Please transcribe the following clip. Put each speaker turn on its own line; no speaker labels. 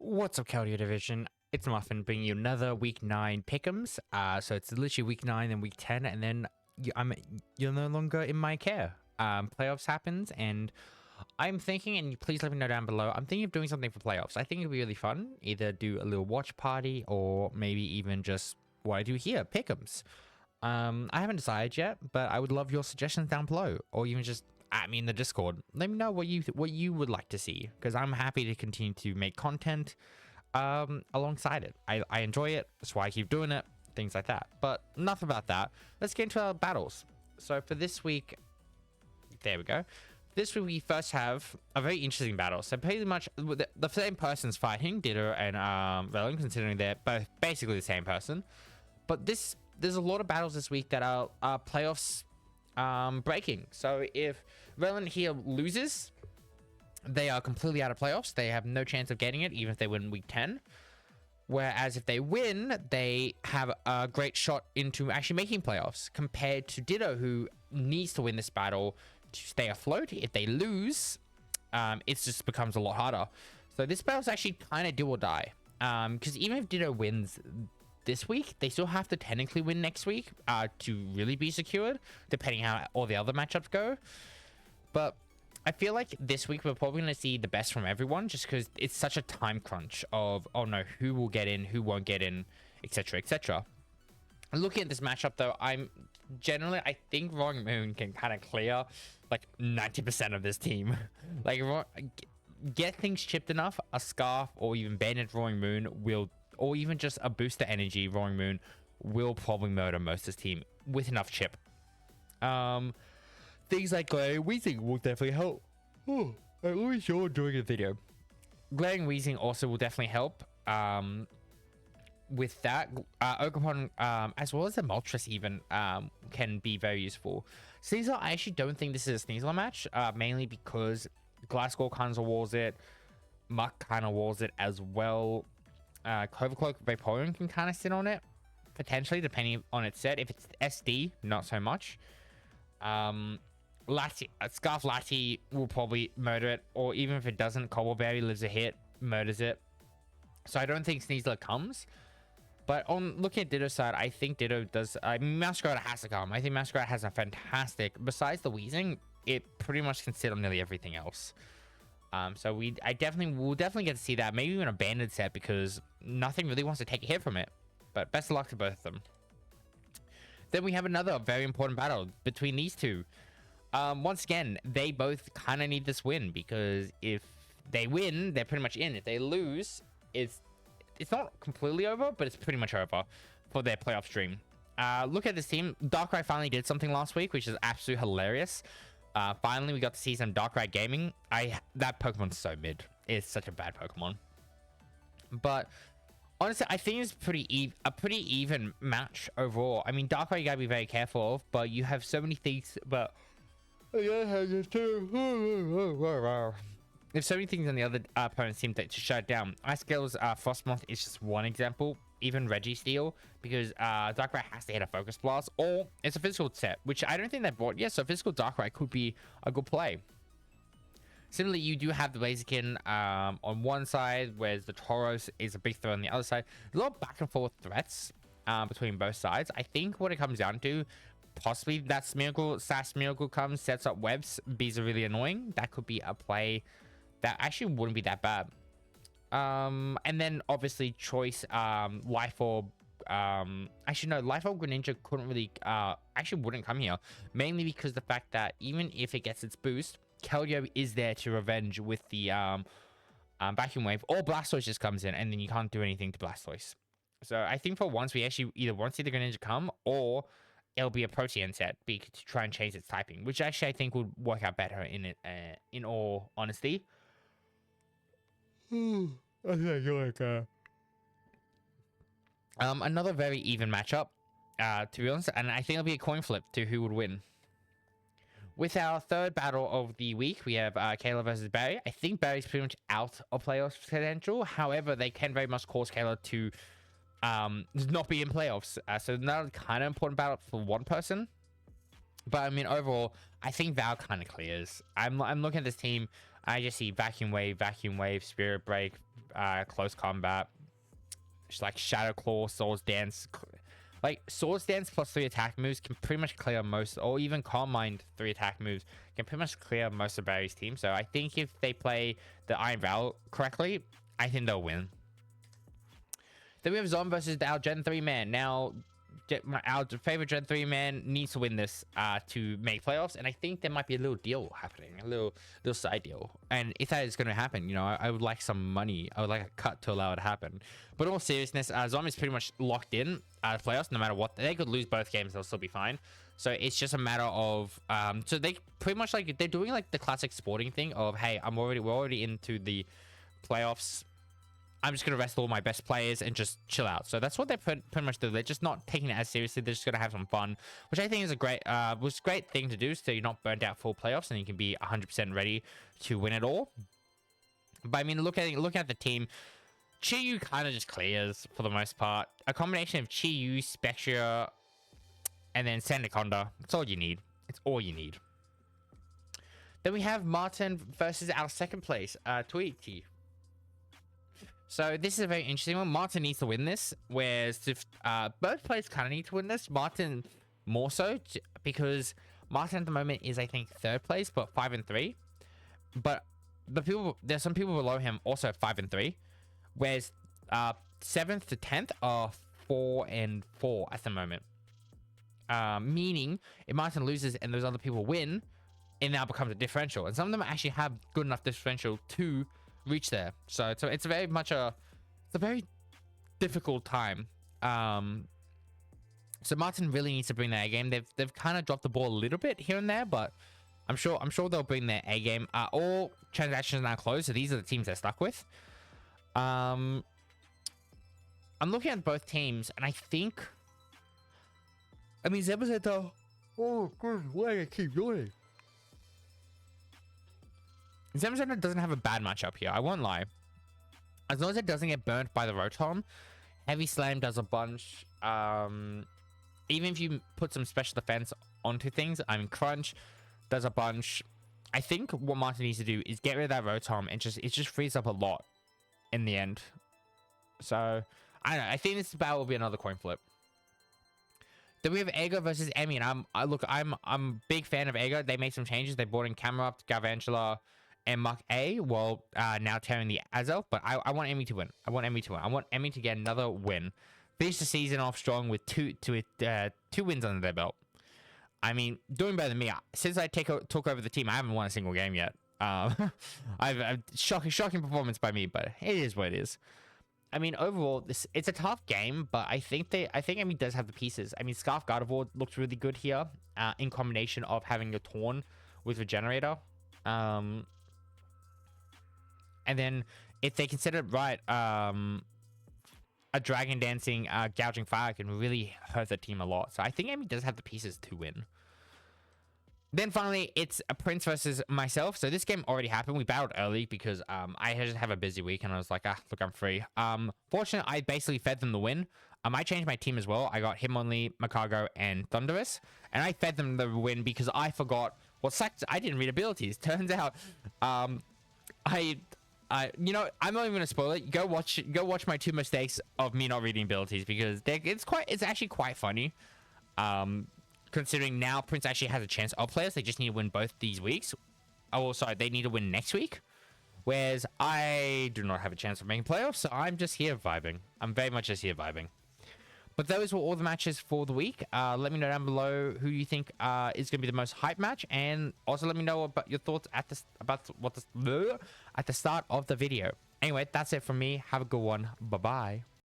What's up, Caldio Division? It's Muffin bringing you another Week 9 Pickems. So it's literally Week 9 and Week 10, and then you're no longer in my care. Playoffs happens, and I'm thinking, and please let me know down below, I'm thinking of doing something for playoffs. I think it'd be really fun. Either do a little watch party, or maybe even just what I do here, Pickems. I haven't decided yet, but I would love your suggestions down below, or even just at me in the Discord. Let me know what you would like to see, because I'm happy to continue to make content alongside it. I enjoy it. That's why I keep doing it. Things like that. But enough about that. Let's get into our battles. So for this week, there we go. This week we first have a very interesting battle. So pretty much the same person's fighting, Ditto and Velen, considering they're both basically the same person. But there's a lot of battles this week that are playoffs breaking. So if Velen here loses, they are completely out of playoffs. They have no chance of getting it, even if they win week 10. Whereas if they win, they have a great shot into actually making playoffs, compared to Ditto, who needs to win this battle to stay afloat. If they lose, it just becomes a lot harder. So this battle's actually kind of do or die. Because even if Ditto wins this week, they still have to technically win next week to really be secured, depending how all the other matchups go. But I feel like this week we're probably going to see the best from everyone, just because it's such a time crunch of, oh no, who will get in, who won't get in, etc, etc. Looking at this matchup though, I think Roaring Moon can kind of clear like 90% of this team. Like, get things chipped enough, a Scarf or even Banded Roaring Moon will, or even just a booster energy Roaring Moon will probably murder most of this team with enough chip. Things like Glaring Weezing will definitely help. Oh, I always enjoy doing a video. Glaring Weezing also will definitely help. With that, Ogerpon, as well as the Moltres even, can be very useful. Sneasel, I actually don't think this is a Sneasel match, mainly because Glasgow kind of walls it, Muck kind of walls it as well. Clovercloak Vaporeon can kind of sit on it, potentially, depending on its set. If it's SD, not so much. Scarf Lati will probably murder it, or even if it doesn't, Cobbleberry lives a hit, murders it. So I don't think Sneasler comes. But on looking at Ditto's side, I think Ditto does. Masquerade has to come. I think Masquerade has a fantastic. Besides the Weezing, it pretty much can sit on nearly everything else. So we'll definitely get to see that. Maybe even a banded set, because nothing really wants to take a hit from it. But best of luck to both of them. Then we have another very important battle between these two. Once again, they both kind of need this win, because if they win, they're pretty much in. If they lose, it's not completely over, but it's pretty much over for their playoff stream. Look at this team. Darkrai finally did something last week, which is absolutely hilarious. Finally, we got to see some Darkrai gaming. That Pokemon's so mid. It's such a bad Pokemon. But honestly, I think it's a pretty even match overall. I mean, Darkrai you gotta be very careful of, but you have so many things. But there's so many things on the other opponent's team to shut it down. Icecale's Frostmoth is just one example. Even Registeel, because Darkrai has to hit a Focus Blast, or it's a physical set, which I don't think they've bought yet. So physical Darkrai could be a good play. Similarly, you do have the Blaziken on one side, whereas the Tauros is a big threat on the other side. A lot of back and forth threats between both sides. I think what it comes down to, possibly that Smeargle comes, sets up webs. Bees are really annoying. That could be a play that actually wouldn't be that bad. And then obviously choice, Life Orb. Actually no, Life Orb Greninja couldn't really, actually wouldn't come here. Mainly because the fact that even if it gets its boost, Keldeo is there to revenge with the Vacuum Wave, or Blastoise just comes in, and then you can't do anything to Blastoise. So I think for once we actually either won't see the Greninja come, or it'll be a Protean set to try and change its typing, which actually I think would work out better in all honesty. Another very even matchup, to be honest, and I think it'll be a coin flip to who would win. With our third battle of the week, we have Kayla versus Barry. I think Barry's pretty much out of playoffs potential. However, they can very much cause Kayla to not be in playoffs. So another kind of important battle for one person. But I mean, overall, I think Val kind of clears. I'm looking at this team. I just see Vacuum Wave, Spirit Break, Close Combat, just like Shadow Claw, Swords Dance. Like Swords Dance plus 3 attack moves can pretty much clear most, or even Calm Mind 3 attack moves can pretty much clear most of Barry's team. So I think if they play the Iron Val correctly, I think they'll win. Then we have Zom versus our Gen 3 man. Now, our favorite Gen 3 man needs to win this to make playoffs, and I think there might be a little deal happening, a little side deal. And if that is going to happen, you know, I would like some money. I would like a cut to allow it to happen. But in all seriousness, Zom is pretty much locked in playoffs. No matter what, they could lose both games, they'll still be fine. So it's just a matter of so they pretty much like they're doing like the classic sporting thing of, hey, we're already into the playoffs. I'm just going to rest all my best players and just chill out. So that's what they pretty much do. They're just not taking it as seriously. They're just going to have some fun, which I think is a great thing to do. So you're not burnt out full playoffs and you can be 100% ready to win it all. But I mean, look at the team. Chi-Yu kind of just clears for the most part. A combination of Chi-Yu, Spectra, and then Sandaconda. That's all you need. It's all you need. Then we have Martin versus our second place, Tweety. So this is a very interesting one. Martin needs to win this, whereas both players kind of need to win this. Martin more so, because Martin at the moment is, I think, 3rd place, but 5-3. But there's some people below him also 5-3, whereas 7th to 10th are 4-4 at the moment. Meaning, if Martin loses and those other people win, it now becomes a differential, and some of them actually have good enough differential to reach there. So it's very much a very difficult time. So Martin really needs to bring their A game. They've kind of dropped the ball a little bit here and there, but I'm sure they'll bring their A game. All transactions are now closed, so these are the teams they're stuck with. I'm looking at both teams, and I think, I mean, Zebazeta. Oh good, why I keep doing? Zemzena doesn't have a bad matchup here, I won't lie. As long as it doesn't get burnt by the Rotom, Heavy Slam does a bunch. Even if you put some special defense onto things, I mean, Crunch does a bunch. I think what Martin needs to do is get rid of that Rotom, and it just frees up a lot in the end. So, I don't know. I think this battle will be another coin flip. Then we have Ego versus Emmy, and I'm a big fan of Ego. They made some changes. They brought in Camerupt, Galvantula, and Mark A, while now tearing the Azelf, but I want Emmy to win. I want Emmy to get another win. Finish the season off strong with two wins under their belt. I mean, doing better than me. Since I took over the team, I haven't won a single game yet. I've shocking performance by me, but it is what it is. I mean, overall, it's a tough game, but I think Emmy does have the pieces. I mean, Scarf Gardevoir looks really good here, in combination of having a Torn with Regenerator. And then, if they consider it right, a Dragon Dancing, Gouging Fire can really hurt the team a lot. So I think Amy does have the pieces to win. Then finally, it's a Prince versus myself. So this game already happened. We battled early because I just have a busy week and I was like, look, I'm free. Fortunately, I basically fed them the win. I changed my team as well. I got Hitmonlee, Macargo, and Thunderous. And I fed them the win because I forgot what sucked. I didn't read abilities. Turns out, you know, I'm not even gonna spoil it. Go watch my 2 mistakes of me not reading abilities, because it's actually quite funny. Considering now Prince actually has a chance of players. They just need to win both these weeks. Oh, sorry, they need to win next week. Whereas I do not have a chance of making playoffs, so I'm just here vibing. I'm very much just here vibing. But those were all the matches for the week. Let me know down below who you think is going to be the most hype match, and also let me know about your thoughts at the start of the video. Anyway, that's it from me. Have a good one. Bye bye.